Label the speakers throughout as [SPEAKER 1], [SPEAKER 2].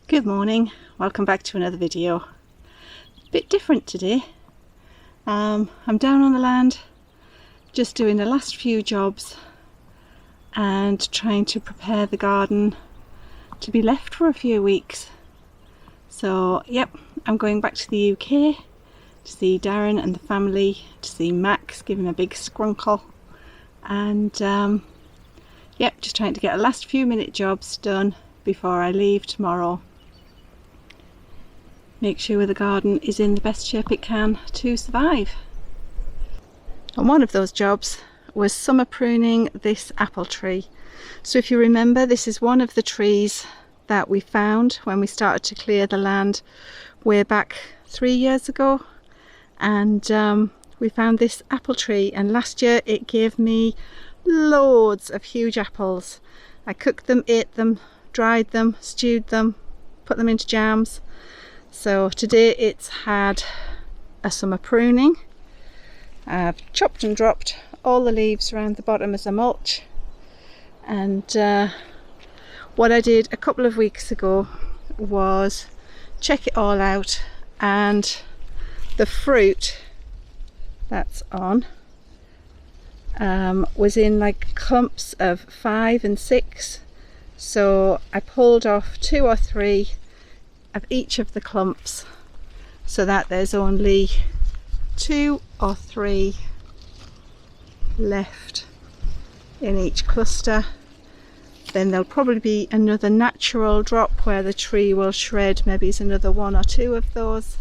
[SPEAKER 1] Good morning, welcome back to another video. Bit different today. I'm down on the land just doing the last few jobs and trying to prepare the garden to be left for a few weeks. So yep, I'm going back to the UK to see Darren and the family, to see Max, give him a big scrunkle, and yep, just trying to get a last few minute jobs done before I leave tomorrow. Make sure the garden is in the best shape it can to survive. And one of those jobs was summer pruning this apple tree. So if you remember, this is one of the trees that we found when we started to clear the land way back 3 years ago, and we found this apple tree, and last year it gave me loads of huge apples. I cooked them, ate them, dried them, stewed them, put them into jams. So today it's had a summer pruning. I've chopped and dropped all the leaves around the bottom as a mulch, and what I did a couple of weeks ago was check it all out, and the fruit that's on was in like clumps of 5 and 6. So I pulled off 2 or 3 of each of the clumps so that there's only 2 or 3 left in each cluster. Then there'll probably be another natural drop where the tree will shred, maybe it's another 1 or 2 of those,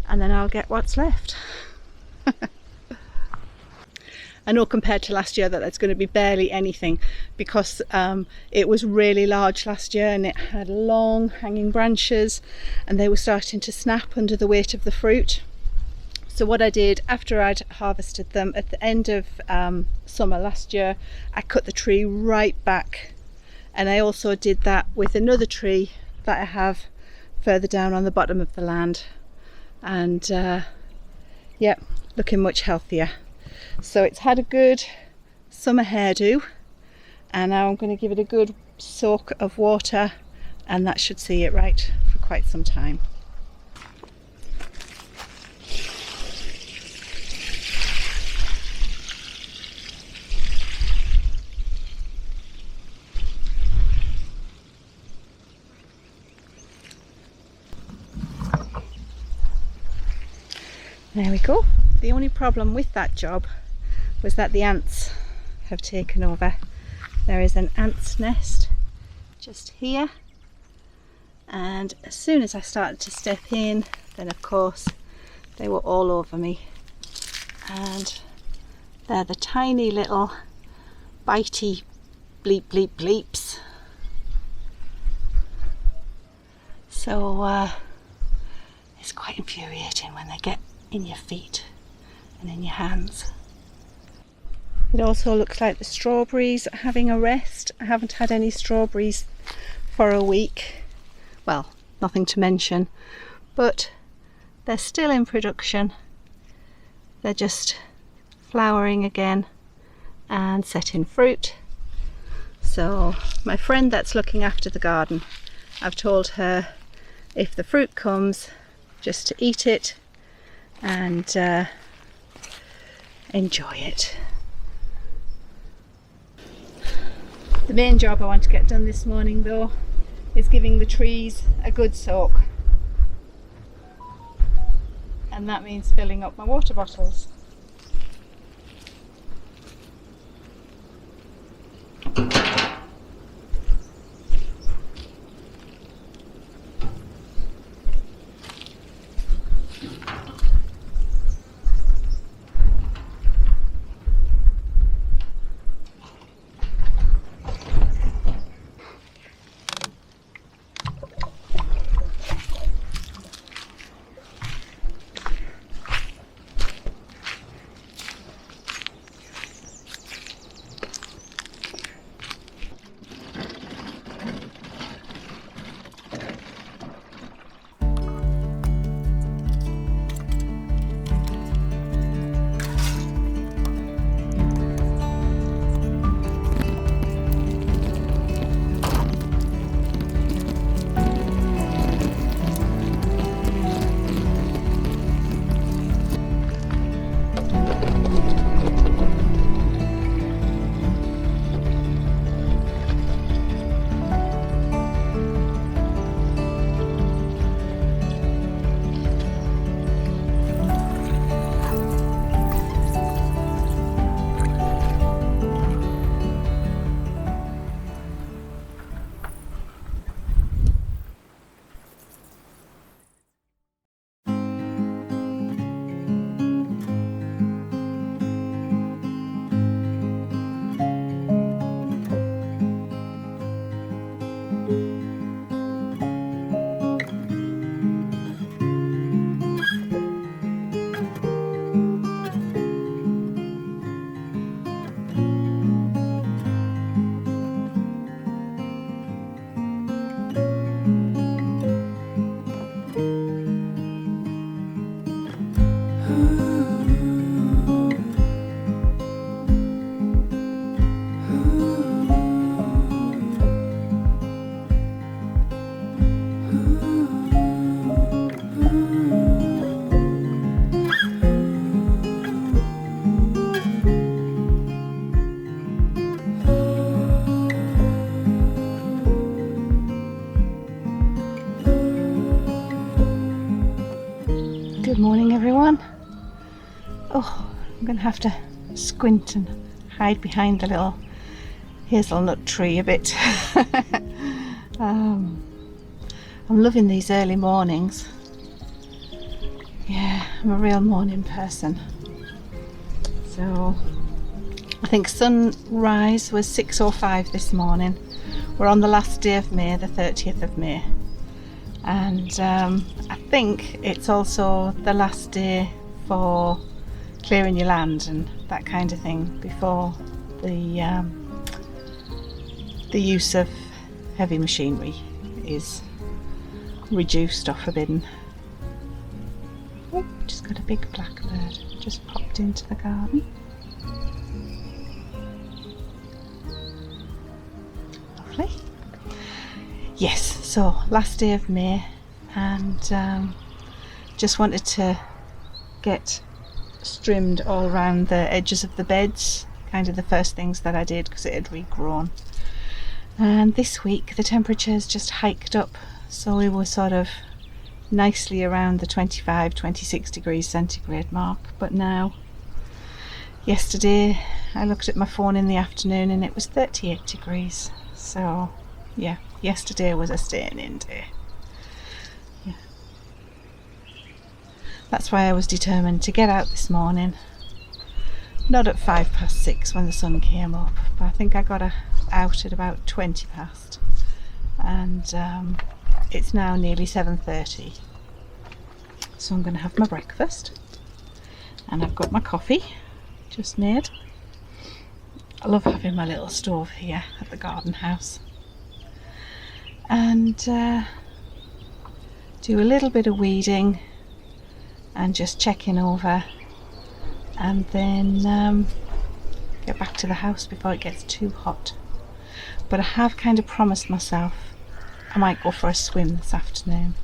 [SPEAKER 1] and then I'll get what's left. I know compared to last year that that's going to be barely anything, because it was really large last year and it had long hanging branches and they were starting to snap under the weight of the fruit. So what I did after I'd harvested them at the end of summer last year, I cut the tree right back, and I also did that with another tree that I have further down on the bottom of the land, and yeah, looking much healthier. So it's had a good summer hairdo, and now I'm going to give it a good soak of water, and that should see it right for quite some time. There we go. The only problem with that job was that the ants have taken over. There is an ant's nest just here, and as soon as I started to step in, then of course they were all over me, and they're the tiny little bitey bleep bleep bleeps. So it's quite infuriating when they get in your feet and in your hands. It also looks like the strawberries are having a rest. I haven't had any strawberries for a week. Well, nothing to mention, but they're still in production. They're just flowering again and setting fruit. So my friend that's looking after the garden, I've told her if the fruit comes, just to eat it and enjoy it. The main job I want to get done this morning though is giving the trees a good soak, and that means filling up my water bottles. Good morning, everyone. Oh, I'm going to have to squint and hide behind the little hazelnut tree a bit. I'm loving these early mornings. Yeah, I'm a real morning person. So I think sunrise was 6:05 this morning. We're on the last day of May, the 30th of May. And I think it's also the last day for clearing your land and that kind of thing before the use of heavy machinery is reduced or forbidden. Oh, just got a big blackbird just popped into the garden. Lovely. Yes, so last day of May, and just wanted to get trimmed all around the edges of the beds, kind of the first things that I did because it had regrown. And this week the temperatures just hiked up, so we were sort of nicely around the 25-26 degrees centigrade mark. But now, yesterday I looked at my phone in the afternoon and it was 38 degrees. So yeah, yesterday was a staying in day. Yeah. That's why I was determined to get out this morning. Not at 6:05 when the sun came up, but I think I got out at about 20 past, and it's now nearly 7:30. So I'm going to have my breakfast, and I've got my coffee just made. I love having my little stove here at the garden house, and do a little bit of weeding and just checking over, and then get back to the house before it gets too hot. But I have kind of promised myself I might go for a swim this afternoon,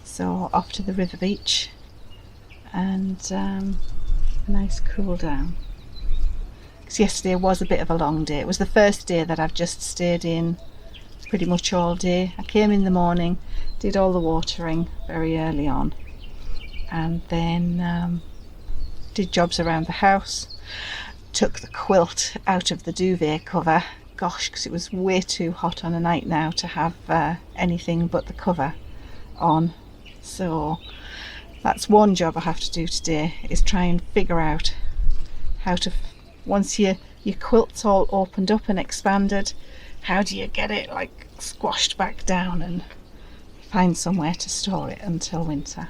[SPEAKER 1] so off to the river beach and a nice cool down, because yesterday was a bit of a long day. It was the first day that I've just stayed in pretty much all day. I came in the morning, did all the watering very early on, and then did jobs around the house, took the quilt out of the duvet cover, gosh, because it was way too hot on a night now to have anything but the cover on. So that's one job I have to do today, is try and figure out how to, once your quilt's all opened up and expanded, how do you get it like squashed back down and find somewhere to store it until winter.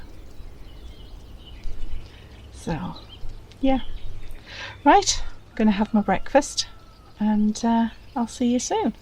[SPEAKER 1] So yeah, right, I'm gonna have my breakfast, and I'll see you soon.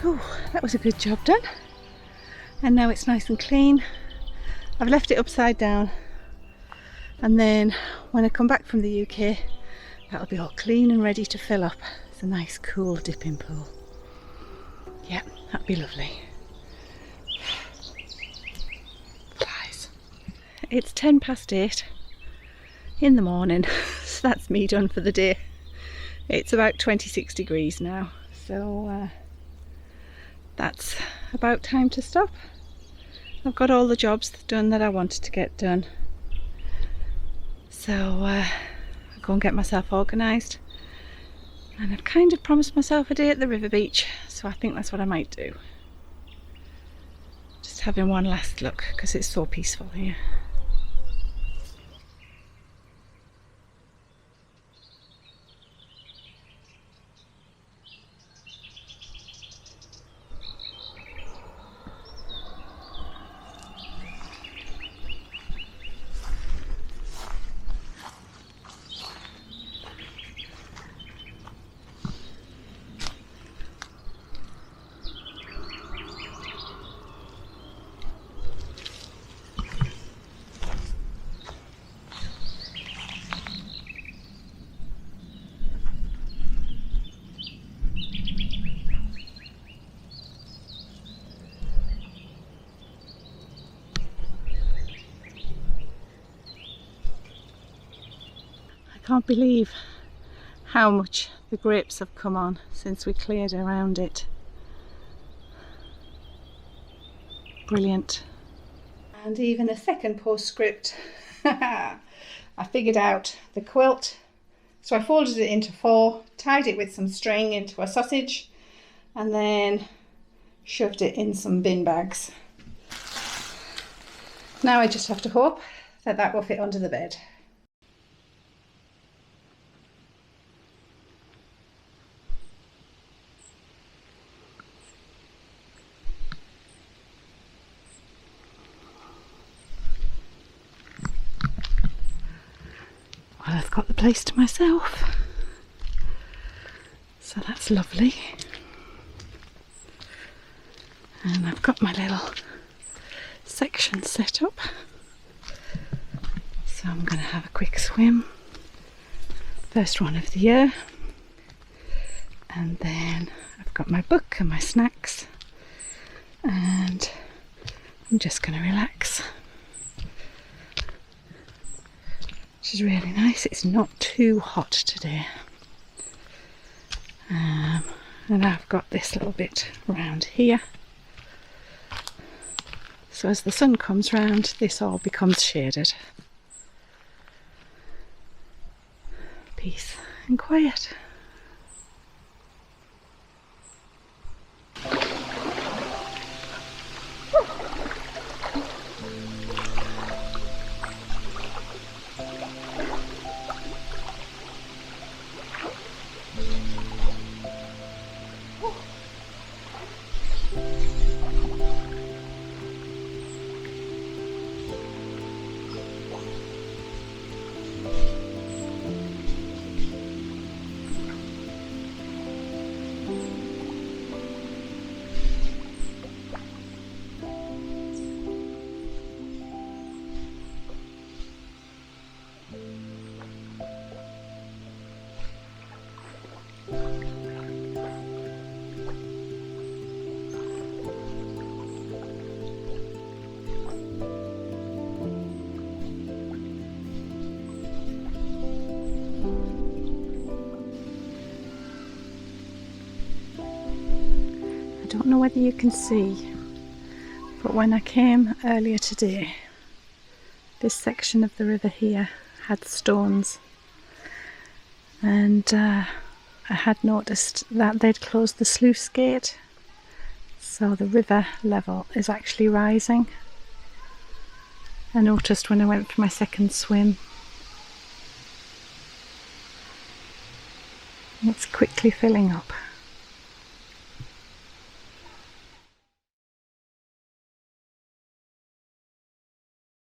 [SPEAKER 1] Oh, that was a good job done. And now it's nice and clean. I've left it upside down, and then when I come back from the UK, that'll be all clean and ready to fill up. It's a nice cool dipping pool. Yeah, that'd be lovely. Flies. It's 8:10 in the morning, so that's me done for the day. It's about 26 degrees now, so that's about time to stop. I've got all the jobs done that I wanted to get done, so I'll go and get myself organised, and I've kind of promised myself a day at the river beach, so I think that's what I might do. Just having one last look because it's so peaceful here. I can't believe how much the grapes have come on since we cleared around it. Brilliant. And even a second postscript. I figured out the quilt. So I folded it into 4, tied it with some string into a sausage, and then shoved it in some bin bags. Now I just have to hope that that will fit under the bed. Well, I've got the place to myself, so that's lovely. And I've got my little section set up, so I'm going to have a quick swim, first one of the year, and then I've got my book and my snacks, and I'm just going to relax. Which is really nice. It's not too hot today, and I've got this little bit round here, so as the sun comes round this all becomes shaded. Peace and quiet. I don't know whether you can see, but when I came earlier today, this section of the river here had stones, and I had noticed that they'd closed the sluice gate, so the river level is actually rising. I noticed when I went for my second swim. It's quickly filling up.